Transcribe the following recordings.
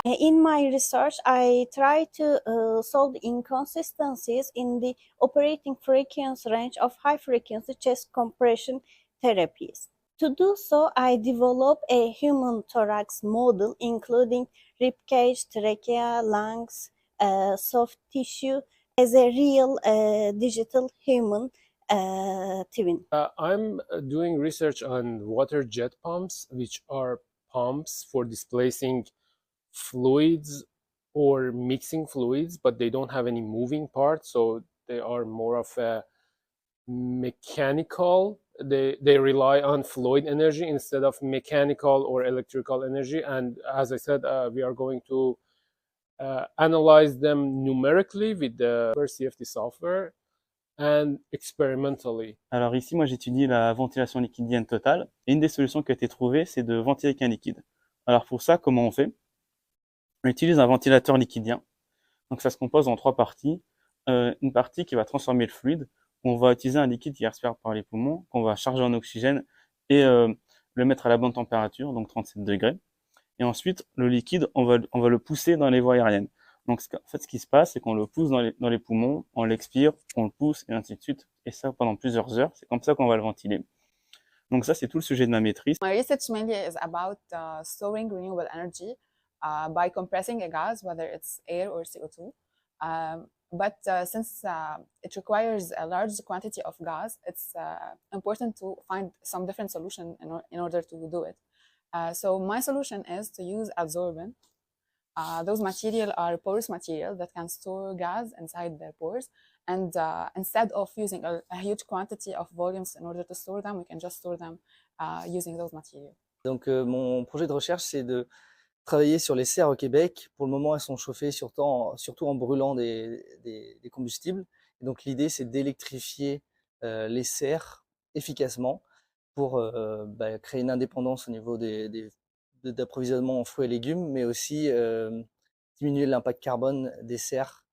In my research, I try to solve inconsistencies in the operating frequency range of high-frequency chest compression therapies. To do so, I develop a human thorax model, including ribcage, trachea, lungs, soft tissue, as a real digital human twin. I'm doing research on water jet pumps, which are pumps for displacing fluids or mixing fluids, but they don't have any moving parts, so they are more of a mechanical. They rely on fluid energy instead of mechanical or electrical energy. And as I said, we are going to analyze them numerically with the CFD software and experimentally. Alors ici, moi, j'étudie la ventilation liquidienne totale. Et une des solutions qui a été trouvée, c'est de ventiler avec un liquide. Alors pour ça, comment on fait? On utilise un ventilateur liquidien. Donc ça se compose en 3 parties. Une partie qui va transformer le fluide. On va utiliser un liquide qui respire par les poumons, qu'on va charger en oxygène et le mettre à la bonne température, donc 37 degrés. Et ensuite, le liquide, on va le pousser dans les voies aériennes. Donc en fait, ce qui se passe, c'est qu'on le pousse dans les poumons, on l'expire, on le pousse, et ainsi de suite. Et ça pendant plusieurs heures. C'est comme ça qu'on va le ventiler. Donc ça, c'est tout le sujet de ma maîtrise. My research mainly is about storing renewable energy by compressing a gas, whether it's air or CO2. But since it requires a large quantity of gas, it's important to find some different solution in order to do it. So my solution is to use adsorbent. Those materials are porous material that can store gas inside their pores. And instead of using a huge quantity of volumes in order to store them, we can just store them using those materials. Donc mon projet de recherche, c'est de travailler sur les serres au Québec. Pour le moment, elles sont chauffées surtout en brûlant des combustibles. Et donc l'idée, c'est d'électrifier les serres efficacement pour créer une indépendance au niveau d'approvisionnement en fruits et légumes, mais aussi diminuer l'impact carbone des serres.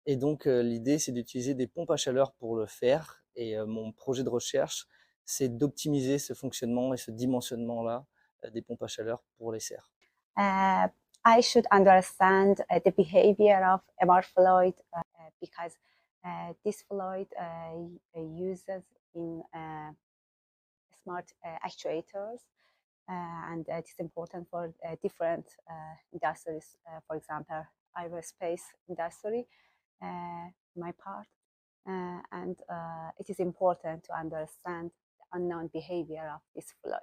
Et donc l'idée, c'est d'utiliser des pompes à chaleur pour le faire. Et mon projet de recherche, c'est d'optimiser ce fonctionnement et ce dimensionnement-là des pompes à chaleur pour les serres. I should understand the behavior of MR fluid because this fluid uses in smart actuators and it is important for different industries, for example, aerospace industry, my part, and it is important to understand the unknown behavior of this fluid.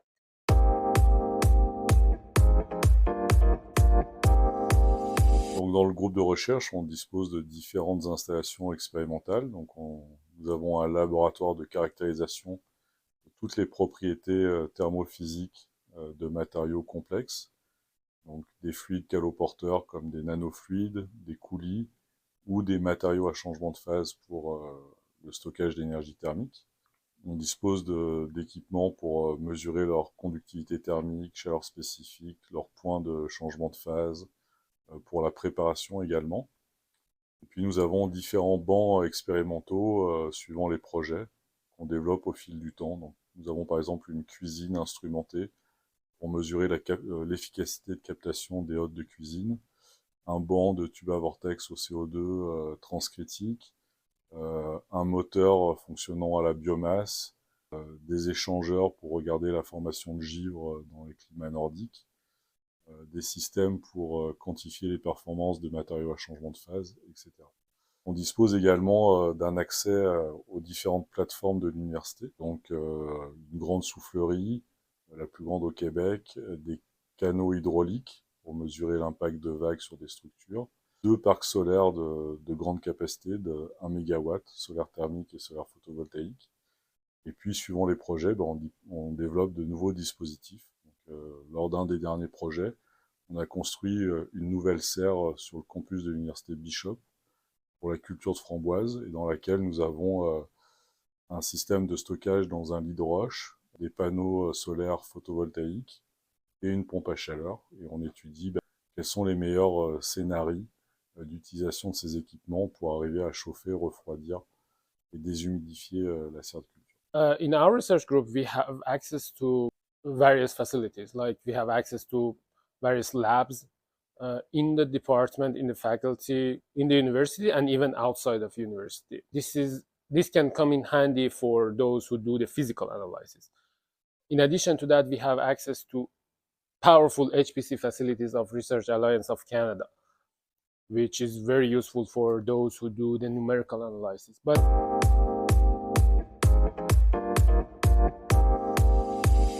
Donc dans le groupe de recherche, on dispose de différentes installations expérimentales. Donc nous avons un laboratoire de caractérisation de toutes les propriétés thermophysiques de matériaux complexes. Donc des fluides caloporteurs comme des nanofluides, des coulis ou des matériaux à changement de phase pour le stockage d'énergie thermique. On dispose d'équipements pour mesurer leur conductivité thermique, chaleur spécifique, leur point de changement de phase, pour la préparation également. Et puis nous avons différents bancs expérimentaux suivant les projets qu'on développe au fil du temps. Donc, nous avons par exemple une cuisine instrumentée pour mesurer l'efficacité de captation des hôtes de cuisine, un banc de tube à vortex au CO2 transcritique, un moteur fonctionnant à la biomasse, des échangeurs pour regarder la formation de givre dans les climats nordiques, des systèmes pour quantifier les performances de matériaux à changement de phase, etc. On dispose également d'un accès aux différentes plateformes de l'université, donc une grande soufflerie, la plus grande au Québec, des canaux hydrauliques pour mesurer l'impact de vagues sur des structures, 2 parcs solaires de grande capacité de 1 MW, solaire thermique et solaire photovoltaïque. Et puis, suivant les projets, on développe de nouveaux dispositifs. Donc, lors d'un des derniers projets, on a construit une nouvelle serre sur le campus de l'université Bishop pour la culture de framboises et dans laquelle nous avons un système de stockage dans un lit de roche, des panneaux solaires photovoltaïques et une pompe à chaleur. Et on étudie quels sont les meilleurs scénarios d'utilisation de ces équipements pour arriver à chauffer, refroidir et déshumidifier la serre de culture. In our research group, we have access to various facilities, like we have access to various labs, in the department, in the faculty, in the university, and even outside of university. This can come in handy for those who do the physical analysis. In addition to that, we have access to powerful HPC facilities of Research Alliance of Canada, which is very useful for those who do the numerical analysis. But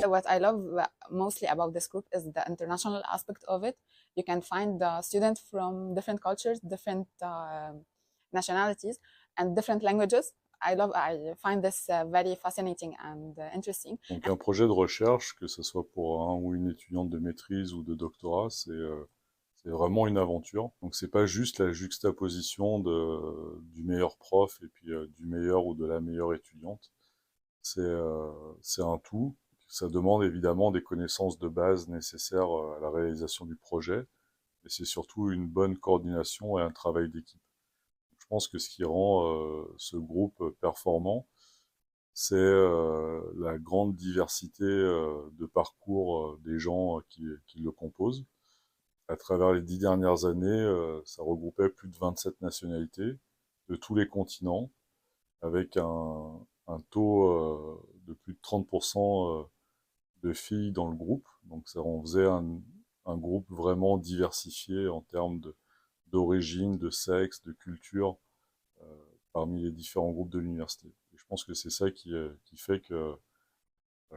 what I love mostly about this group is the international aspect of it. You can find students from different cultures, different nationalities, and different languages. I find this very fascinating and interesting. Donc un projet de recherche, que ce soit pour un ou une étudiante de maîtrise ou de doctorat, c'est vraiment une aventure. Donc c'est pas juste la juxtaposition du meilleur prof et puis du meilleur ou de la meilleure étudiante. C'est un tout. Ça demande évidemment des connaissances de base nécessaires à la réalisation du projet. Et c'est surtout une bonne coordination et un travail d'équipe. Je pense que ce qui rend ce groupe performant, c'est la grande diversité de parcours des gens qui le composent. À travers les 10 dernières années, ça regroupait plus de 27 nationalités de tous les continents, avec un taux de plus de 30% de filles dans le groupe. Donc ça en faisait un groupe vraiment diversifié en termes d'origine, de sexe, de culture, parmi les différents groupes de l'université. Et je pense que c'est ça qui fait que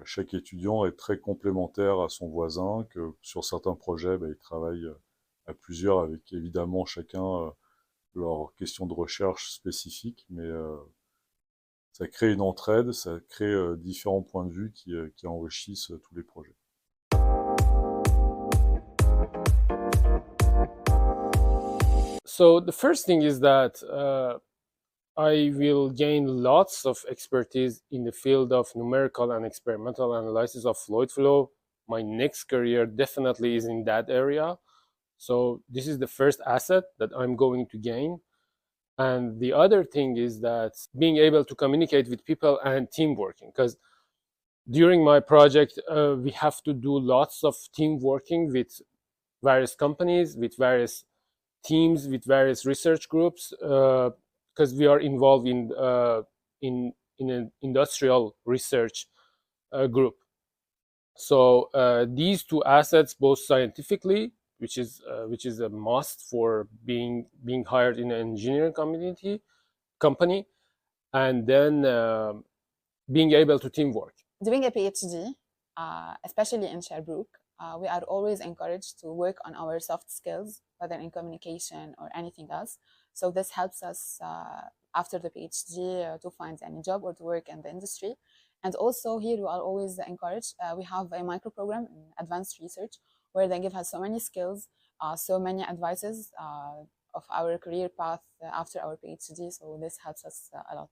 chaque étudiant est très complémentaire à son voisin, que sur certains projets, ils travaillent à plusieurs avec évidemment chacun leurs questions de recherche spécifiques, mais ça crée une entraide, ça crée différents points de vue qui enrichissent tous les projets. So the first thing is that I will gain lots of expertise in the field of numerical and experimental analysis of fluid flow. My next career definitely is in that area. So this is the first asset that I'm going to gain. And the other thing is that being able to communicate with people and team working, because during my project, we have to do lots of team working with various companies, with various teams, with various research groups, because we are involved in an industrial research group. So these two assets, both scientifically, which is a must for being hired in an engineering company, and then being able to teamwork. Doing a PhD, especially in Sherbrooke, we are always encouraged to work on our soft skills, whether in communication or anything else. So this helps us after the PhD to find any job or to work in the industry. And also here we are always encouraged. We have a micro program in advanced research where they give us so many skills, so many advices of our career path after our PhD. So this helps us a lot.